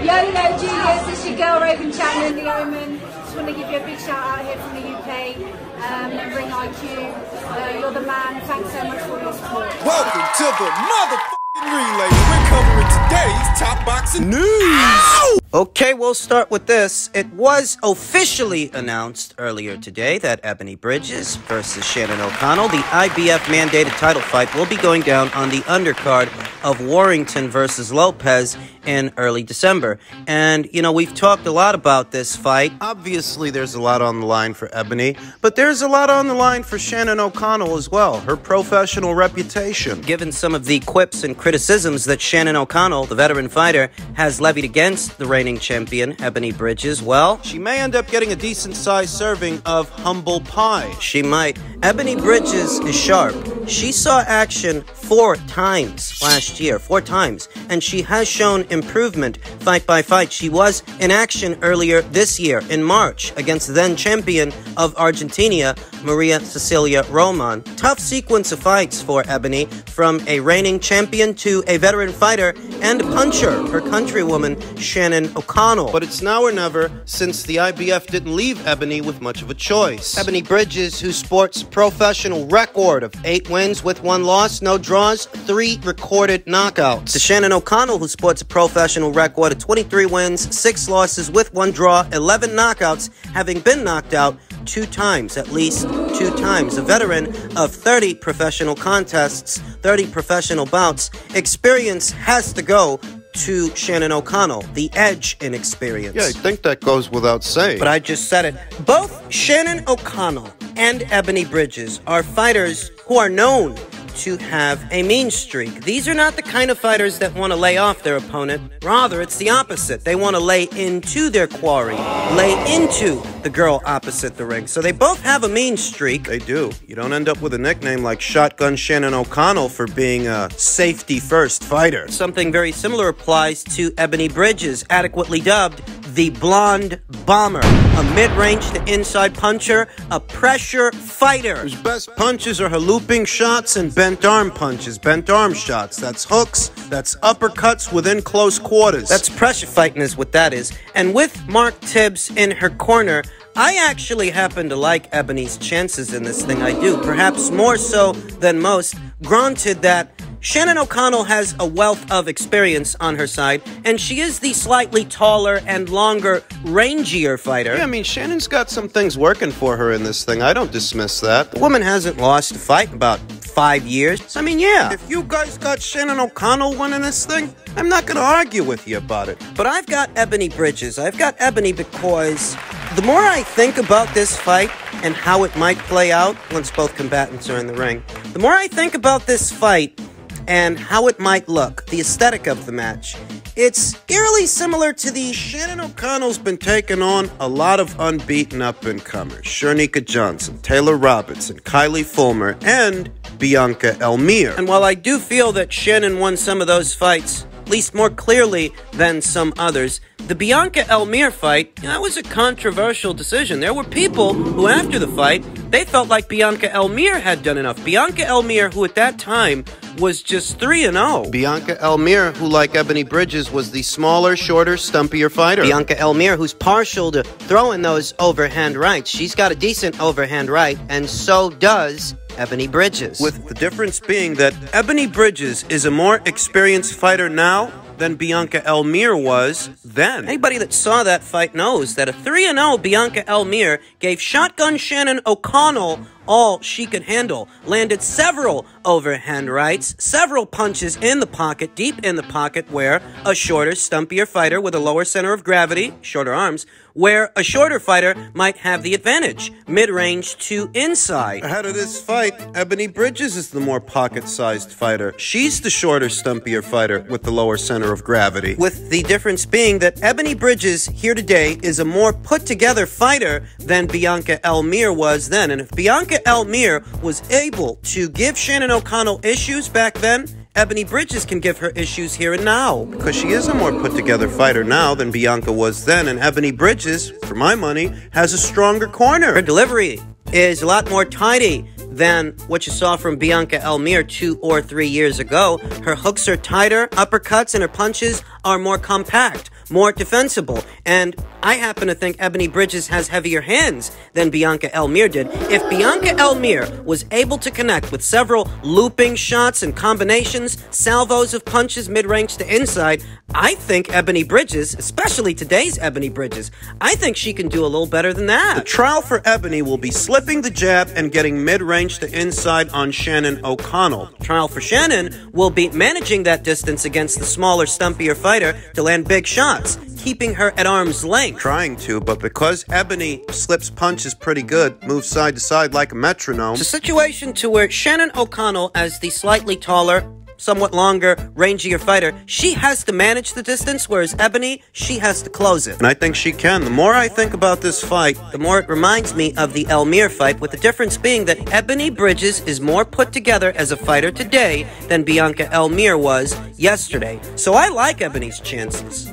Julius, it's your girl Raven Chapman, the Omen. Just want to give you a big shout out here from the UK. Ring IQ, you're the man. Thanks so much for your support. Welcome to the motherfucking relay. We're covering today's top boxing news. Ow! Okay, we'll start with this. It was officially announced earlier today that Ebony Bridges versus Shannon O'Connell, the IBF mandated title fight, will be going down on the undercard of Warrington versus Lopez in early December. And, you know, we've talked a lot about this fight. Obviously, there's a lot on the line for Ebony, but there's a lot on the line for Shannon O'Connell as well, her professional reputation. Given some of the quips and criticisms that Shannon O'Connell, the veteran fighter, has levied against the reigning champion, Ebony Bridges, well, she may end up getting a decent-sized serving of humble pie. She might. Ebony Bridges is sharp. She saw action 4 times last year, 4 times, and she has shown improvement fight by fight. She was in action earlier this year in March against then-champion of Argentina, Maria Cecilia Roman. Tough sequence of fights for Ebony, from a reigning champion to a veteran fighter and puncher, her countrywoman Shannon O'Connell. But it's now or never, since the IBF didn't leave Ebony with much of a choice. Ebony Bridges, who sports a professional record of 8 wins with 1 loss, no draws, 3 recorded knockouts. To Shannon O'Connell, who sports a professional record of 23 wins, 6 losses with 1 draw, 11 knockouts, having been knocked out 2 times, at least 2 times. A veteran of 30 professional contests, 30 professional bouts. Experience has to go to Shannon O'Connell, the edge in experience. Yeah, I think that goes without saying. But I just said it. Both Shannon O'Connell and Ebony Bridges are fighters who are known to have a mean streak. These are not the kind of fighters that want to lay off their opponent. Rather, it's the opposite. They want to lay into their quarry, lay into the girl opposite the ring. So they both have a mean streak. They do. You don't end up with a nickname like Shotgun Shannon O'Connell for being a safety-first fighter. Something very similar applies to Ebony Bridges, adequately dubbed the Blonde Bomber. A mid-range to inside puncher, a pressure fighter. Whose best punches are her looping shots and bent arm punches, bent arm shots. That's hooks, that's uppercuts within close quarters. That's pressure fighting is what that is. And with Mark Tibbs in her corner, I actually happen to like Ebony's chances in this thing. I do, perhaps more so than most. Granted that Shannon O'Connell has a wealth of experience on her side, and she is the slightly taller and longer, rangier fighter. Yeah, I mean, Shannon's got some things working for her in this thing. I don't dismiss that. The woman hasn't lost a fight in about 5 years. So, I mean, yeah. If you guys got Shannon O'Connell winning this thing, I'm not going to argue with you about it. But I've got Ebony Bridges. I've got Ebony because the more I think about this fight and how it might play out once both combatants are in the ring, the more I think about this fight and how it might look, the aesthetic of the match, it's eerily similar to the... Shannon O'Connell's been taking on a lot of unbeaten up-and-comers. Shernika Johnson, Taylor Robertson, Kylie Fulmer, and Bianca Elmire. And while I do feel that Shannon won some of those fights, at least more clearly than some others, the Bianca Elmire fight, that was a controversial decision. There were people who, after the fight, they felt like Bianca Elmire had done enough. Bianca Elmire, who at that time was just 3-0. Bianca Elmire, who like Ebony Bridges was the smaller, shorter, stumpier fighter. Bianca Elmire, who's partial to throwing those overhand rights. She's got a decent overhand right, and so does Ebony Bridges. With the difference being that Ebony Bridges is a more experienced fighter now than Bianca Elmire was then. Anybody that saw that fight knows that a 3-0 Bianca Elmire gave Shotgun Shannon O'Connell all she could handle. Landed several overhand rights, several punches in the pocket, deep in the pocket, where a shorter, stumpier fighter with a lower center of gravity, shorter arms, where a shorter fighter might have the advantage, mid-range to inside. Ahead of this fight, Ebony Bridges is the more pocket-sized fighter. She's the shorter, stumpier fighter with the lower center of gravity. With the difference being that Ebony Bridges here today is a more put-together fighter than Bianca Elmire was then. And if Bianca Elmire was able to give Shannon O'Connell issues back then, Ebony Bridges can give her issues here and now. Because she is a more put-together fighter now than Bianca was then, and Ebony Bridges, for my money, has a stronger corner. Her delivery is a lot more tidy than what you saw from Bianca Elmire 2 or 3 years ago. Her hooks are tighter, uppercuts and her punches are more compact, more defensible. And I happen to think Ebony Bridges has heavier hands than Bianca Elmire did. If Bianca Elmire was able to connect with several looping shots and combinations, salvos of punches mid-range to inside, I think Ebony Bridges, especially today's Ebony Bridges, I think she can do a little better than that. The trial for Ebony will be slipping the jab and getting mid-range to inside on Shannon O'Connell. Trial for Shannon will be managing that distance against the smaller, stumpier fighter to land big shots, keeping her at arm's length. Trying to, but because Ebony slips punches pretty good, moves side to side like a metronome. It's a situation to where Shannon O'Connell, as the slightly taller, somewhat longer, rangier fighter, she has to manage the distance, whereas Ebony, she has to close it. And I think she can. The more I think about this fight, the more it reminds me of the Elmire fight, with the difference being that Ebony Bridges is more put together as a fighter today than Bianca Elmire was yesterday. So I like Ebony's chances.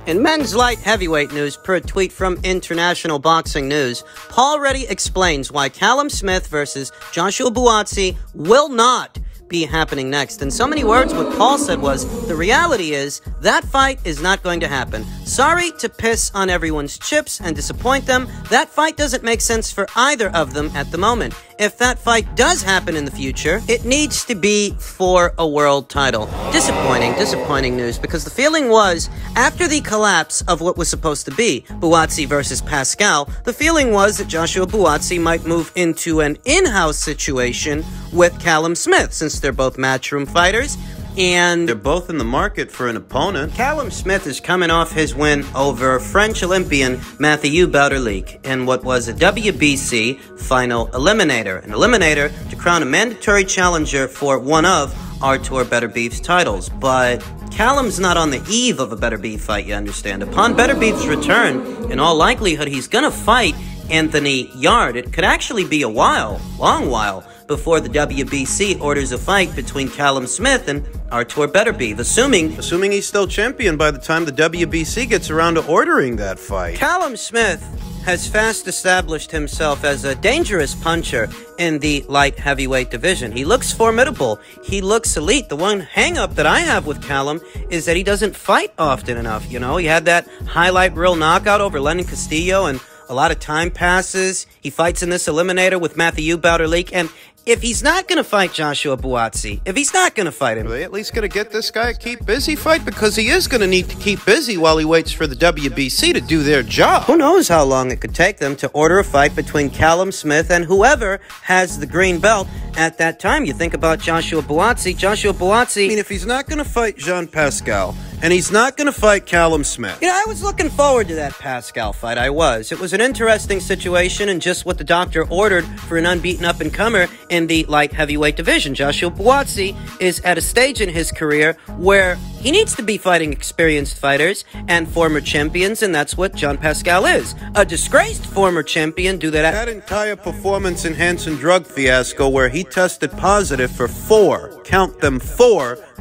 In men's light heavyweight news, per a tweet from International Boxing News, Paul Reddy explains why Callum Smith versus Joshua Buatsi will not be happening next. In so many words, what Paul said was, the reality is, that fight is not going to happen. Sorry to piss on everyone's chips and disappoint them. That fight doesn't make sense for either of them at the moment. If that fight does happen in the future, it needs to be for a world title. Disappointing news, because the feeling was, after the collapse of what was supposed to be Buatsi versus Pascal, the feeling was that Joshua Buatsi might move into an in-house situation with Callum Smith, since they're both matchroom fighters, and they're both in the market for an opponent. Callum Smith is coming off his win over French Olympian Mathieu Bauderlique in what was a WBC final eliminator. An eliminator to crown a mandatory challenger for one of Artur Beterbiev's titles. But Callum's not on the eve of a Beterbiev fight, you understand. Upon Beterbiev's return, in all likelihood, he's gonna fight Anthony Yarde. It could actually be a long while, before the WBC orders a fight between Callum Smith and Artur Beterbiev, assuming he's still champion by the time the WBC gets around to ordering that fight. Callum Smith has fast established himself as a dangerous puncher in the light heavyweight division. He looks formidable. He looks elite. The one hang-up that I have with Callum is that he doesn't fight often enough, you know? He had that highlight reel knockout over Lenin Castillo, and a lot of time passes. He fights in this eliminator with Mathieu Bauderlique, and if he's not going to fight Joshua Buatsi, if he's not going to fight him, are they at least going to get this guy a keep busy fight? Because he is going to need to keep busy while he waits for the WBC to do their job. Who knows how long it could take them to order a fight between Callum Smith and whoever has the green belt at that time. You think about Joshua Buatsi. I mean, if he's not going to fight Jean Pascal, and he's not going to fight Callum Smith. You know, I was looking forward to that Pascal fight. I was. It was an interesting situation and just what the doctor ordered for an unbeaten up-and-comer in the light heavyweight division. Joshua Buatsi is at a stage in his career where he needs to be fighting experienced fighters and former champions, and that's what Jean Pascal is. A disgraced former champion. That entire performance-enhancing drug fiasco where he tested positive for 4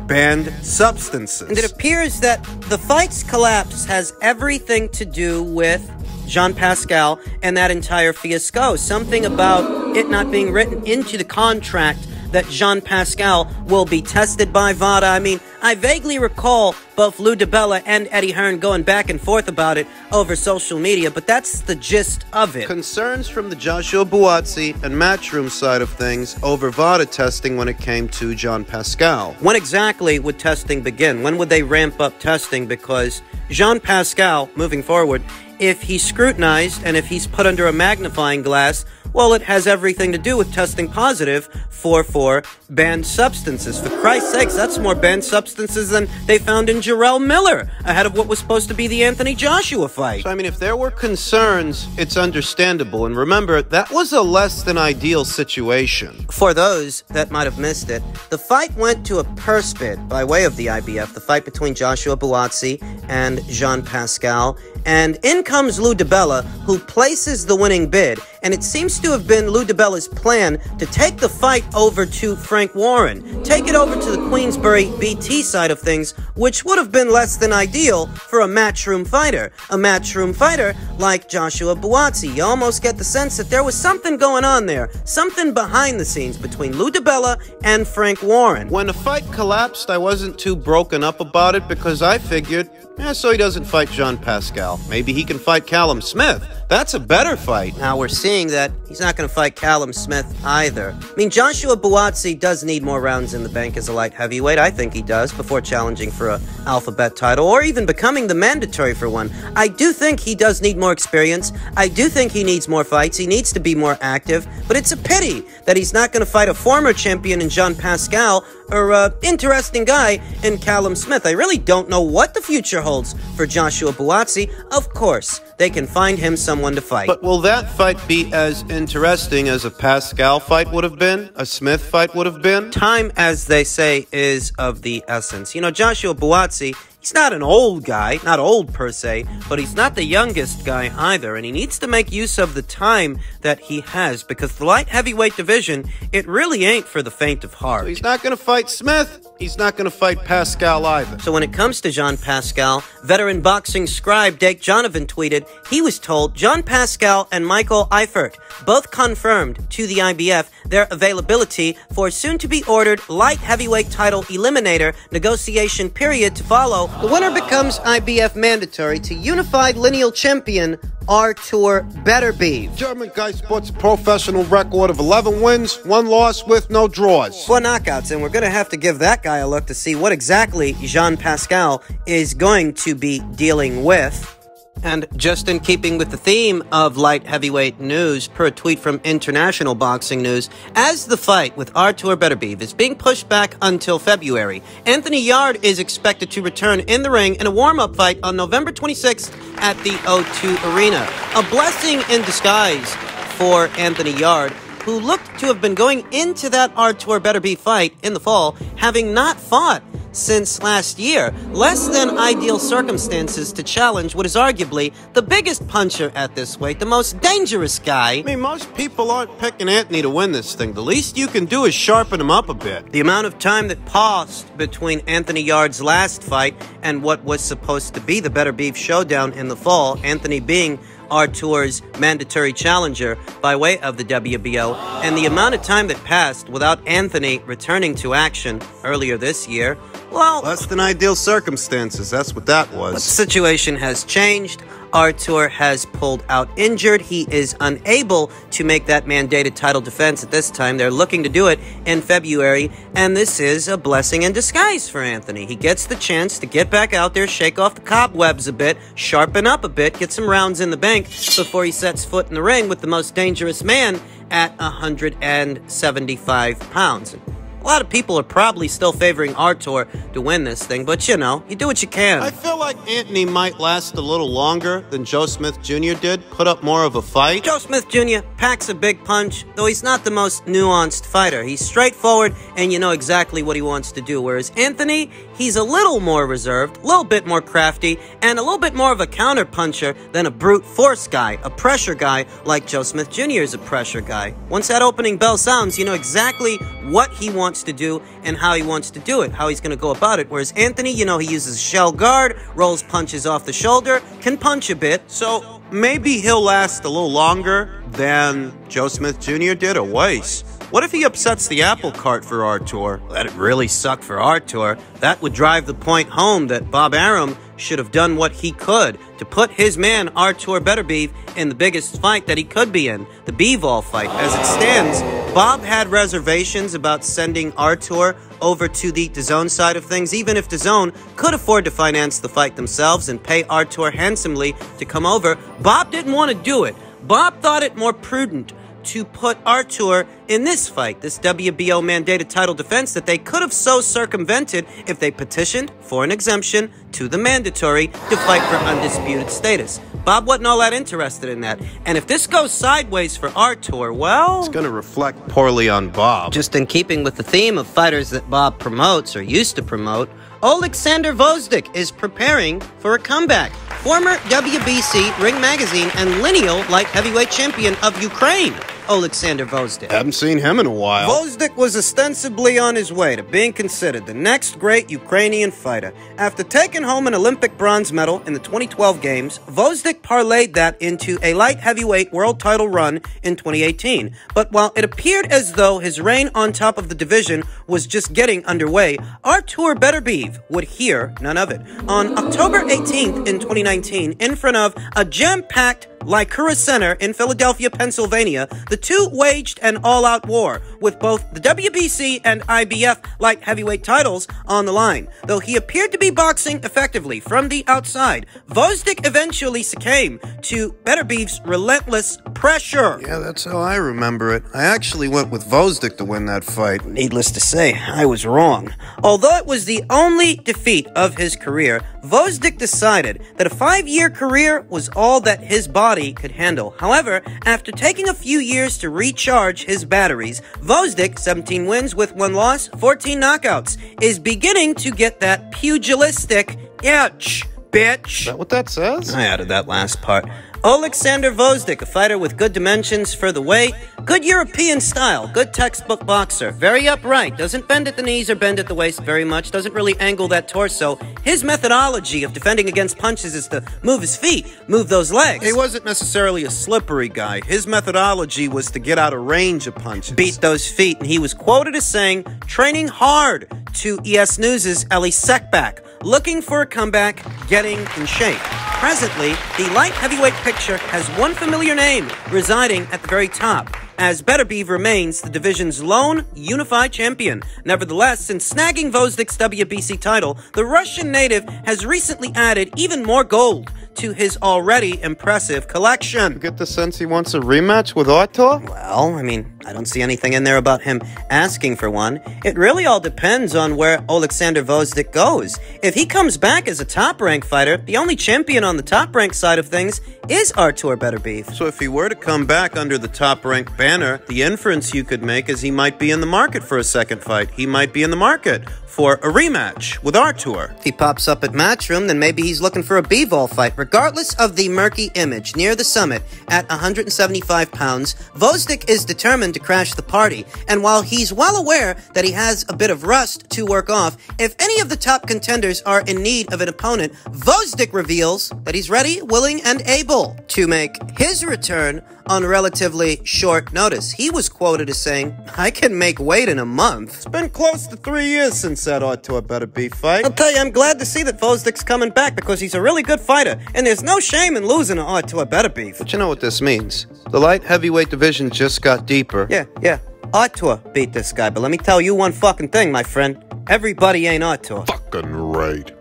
banned substances. And it appears that the fight's collapse has everything to do with Jean Pascal and that entire fiasco. Something about it not being written into the contract that Jean Pascal will be tested by VADA. I mean, I vaguely recall both Lou DiBella and Eddie Hearn going back and forth about it over social media, but that's the gist of it. Concerns from the Joshua Buatsi and Matchroom side of things over VADA testing when it came to Jean Pascal. When exactly would testing begin? When would they ramp up testing? Because Jean Pascal, moving forward, if he's scrutinized and if he's put under a magnifying glass, well, it has everything to do with testing positive for 4 banned substances. For Christ's sakes, that's more banned substances than they found in Jarrell Miller ahead of what was supposed to be the Anthony Joshua fight. So, I mean, if there were concerns, it's understandable. And remember, that was a less than ideal situation. For those that might have missed it, the fight went to a purse bid by way of the IBF, the fight between Joshua Buatsi and Jean Pascal. and in comes Lou DiBella, who places the winning bid, and it seems to have been Lou DiBella's plan to take the fight over to Frank Warren, take it over to the Queensbury BT side of things, which would have been less than ideal for a matchroom fighter. A matchroom fighter like Joshua Buatsi. You almost get the sense that there was something going on there, something behind the scenes between Lou DiBella and Frank Warren. When the fight collapsed, I wasn't too broken up about it because I figured, so he doesn't fight Jean Pascal. Maybe he can fight Callum Smith. That's a better fight. Now we're seeing that he's not going to fight Callum Smith either. I mean, Joshua Buatsi does need more rounds in the bank as a light heavyweight. I think he does, before challenging for a alphabet title or even becoming the mandatory for one. I do think he does need more experience. I do think he needs more fights. He needs to be more active. But it's a pity that he's not going to fight a former champion in Jean Pascal or an interesting guy in Callum Smith. I really don't know what the future holds for Joshua Buatsi. Of course, they can find him someone to fight. But will that fight be as interesting as a Pascal fight would have been? A Smith fight would have been? Time, as they say, is of the essence. You know, Joshua Buatsi, he's not an old guy, not old per se, but he's not the youngest guy either, and he needs to make use of the time that he has, because the light heavyweight division, it really ain't for the faint of heart. So he's not going to fight Smith. He's not going to fight Pascal either. So when it comes to Jean Pascal, veteran boxing scribe Dake Jonovan tweeted he was told Jean Pascal and Michael Eifert both confirmed to the IBF their availability for soon-to-be-ordered light heavyweight title eliminator negotiation period to follow. The winner becomes IBF mandatory to unified lineal champion Artur Beterbiev. German guy sports a professional record of 11 wins, 1 loss with no draws. 4 knockouts, and we're going to have to give that guy a look to see what exactly Jean Pascal is going to be dealing with. And just in keeping with the theme of light heavyweight news, per a tweet from International Boxing News, as the fight with Artur Beterbiev is being pushed back until February, Anthony Yarde is expected to return in the ring in a warm-up fight on November 26th at the O2 Arena. A blessing in disguise for Anthony Yarde, who looked to have been going into that Artur Beterbiev fight in the fall, having not fought since last year. Less than ideal circumstances to challenge what is arguably the biggest puncher at this weight, the most dangerous guy. I mean, most people aren't picking Anthony to win this thing. The least you can do is sharpen him up a bit. The amount of time that passed between Anthony Yarde's last fight and what was supposed to be the Beterbiev showdown in the fall, Anthony being Artur's mandatory challenger by way of the WBO, and the amount of time that passed without Anthony returning to action earlier this year, well, Less than ideal circumstances, that's what that was. the situation has changed. Artur has pulled out injured. He is unable to make that mandated title defense at this time. They're looking to do it in February, and this is a blessing in disguise for Anthony. He gets the chance to get back out there, shake off the cobwebs a bit, sharpen up a bit, get some rounds in the bank before he sets foot in the ring with the most dangerous man at 175 pounds. A lot of people are probably still favoring Artur to win this thing, but you know, you do what you can. I feel like Anthony might last a little longer than Joe Smith Jr. did, put up more of a fight. Joe Smith Jr. packs a big punch, though he's not the most nuanced fighter. He's straightforward, and you know exactly what he wants to do, whereas Anthony, he's a little more reserved, a little bit more crafty, and a little bit more of a counter puncher than a brute force guy, a pressure guy like Joe Smith Jr. is a pressure guy. Once that opening bell sounds, you know exactly what he wants to do and how he wants to do it, how he's going to go about it. Whereas Anthony, you know, he uses shell guard, rolls punches off the shoulder, can punch a bit. So maybe he'll last a little longer than Joe Smith Jr. did, or Weiss. What if he upsets the apple cart for Artur? That'd really suck for Artur. That would drive the point home that Bob Arum should have done what he could to put his man Artur Beterbiev in the biggest fight that he could be in, the Bivol fight. As it stands, Bob had reservations about sending Artur over to the DAZN side of things, even if DAZN could afford to finance the fight themselves and pay Artur handsomely to come over. Bob didn't want to do it. Bob thought it more prudent to put Artur in this fight, this WBO mandated title defense that they could have so circumvented if they petitioned for an exemption to the mandatory to fight for undisputed status. Bob wasn't all that interested in that. And if this goes sideways for Artur, well, It's going to reflect poorly on Bob. just in keeping with the theme of fighters that Bob promotes or used to promote, Alexander Gvozdyk is preparing for a comeback. Former WBC, Ring Magazine, and lineal light heavyweight champion of Ukraine, Alexander Gvozdyk. Haven't seen him in a while. Gvozdyk was ostensibly on his way to being considered the next great Ukrainian fighter. After taking home an Olympic bronze medal in the 2012 Games, Gvozdyk parlayed that into a light heavyweight world title run in 2018. But while it appeared as though his reign on top of the division was just getting underway, Artur Beterbiev would hear none of it. On October 18th in 2019, in front of a jam-packed Lycura Center in Philadelphia, Pennsylvania, the two waged an all-out war, with both the WBC and IBF light heavyweight titles on the line. Though he appeared to be boxing effectively from the outside, Gvozdyk eventually succumbed to Beterbiev's relentless pressure. Yeah, that's how I remember it. I actually went with Gvozdyk to win that fight. Needless to say, I was wrong. Although it was the only defeat of his career, Gvozdyk decided that a 5-year career was all that his body could handle. However, after taking a few years to recharge his batteries, Gvozdyk, 17 wins with 1 loss, 14 knockouts, is beginning to get that pugilistic itch, bitch. Is that what that says? I added that last part. Alexander Gvozdyk, a fighter with good dimensions for the weight, good European style, good textbook boxer, very upright, doesn't bend at the knees or bend at the waist very much, doesn't really angle that torso. His methodology of defending against punches is to move his feet, move those legs. He wasn't necessarily a slippery guy. His methodology was to get out of range of punches. Beat those feet, and he was quoted as saying, training hard, to ES News' Ellie Sekback, looking for a comeback, getting in shape. Presently, the light heavyweight picture has one familiar name residing at the very top, as Beterbiev remains the division's lone unified champion. Nevertheless, since snagging Gvozdyk's WBC title, the Russian native has recently added even more gold to his already impressive collection. You get the sense he wants a rematch with Artur? Well, I mean, I don't see anything in there about him asking for one. It really all depends on where Alexander Gvozdyk goes. If he comes back as a top-ranked fighter, the only champion on the top-ranked side of things is Artur Beterbiev. So if he were to come back under the top-ranked banner, the inference you could make is he might be in the market for a second fight. He might be in the market for a rematch with Artur. If he pops up at Matchroom, then maybe he's looking for a B-Vol fight. Regardless of the murky image near the summit at 175 pounds, Gvozdyk is determined to crash the party. And while he's well aware that he has a bit of rust to work off, if any of the top contenders are in need of an opponent, Gvozdyk reveals that he's ready, willing, and able to make his return on relatively short notice. He was quoted as saying, I can make weight in a month. It's been close to 3 years since that Artur Beterbiev fight. I'll tell you, I'm glad to see that Gvozdyk's coming back because he's a really good fighter, and there's no shame in losing to Artur Beterbiev. But you know what this means? The light heavyweight division just got deeper. Yeah. Artur beat this guy, but let me tell you one fucking thing, my friend. Everybody ain't Artur. Fucking right.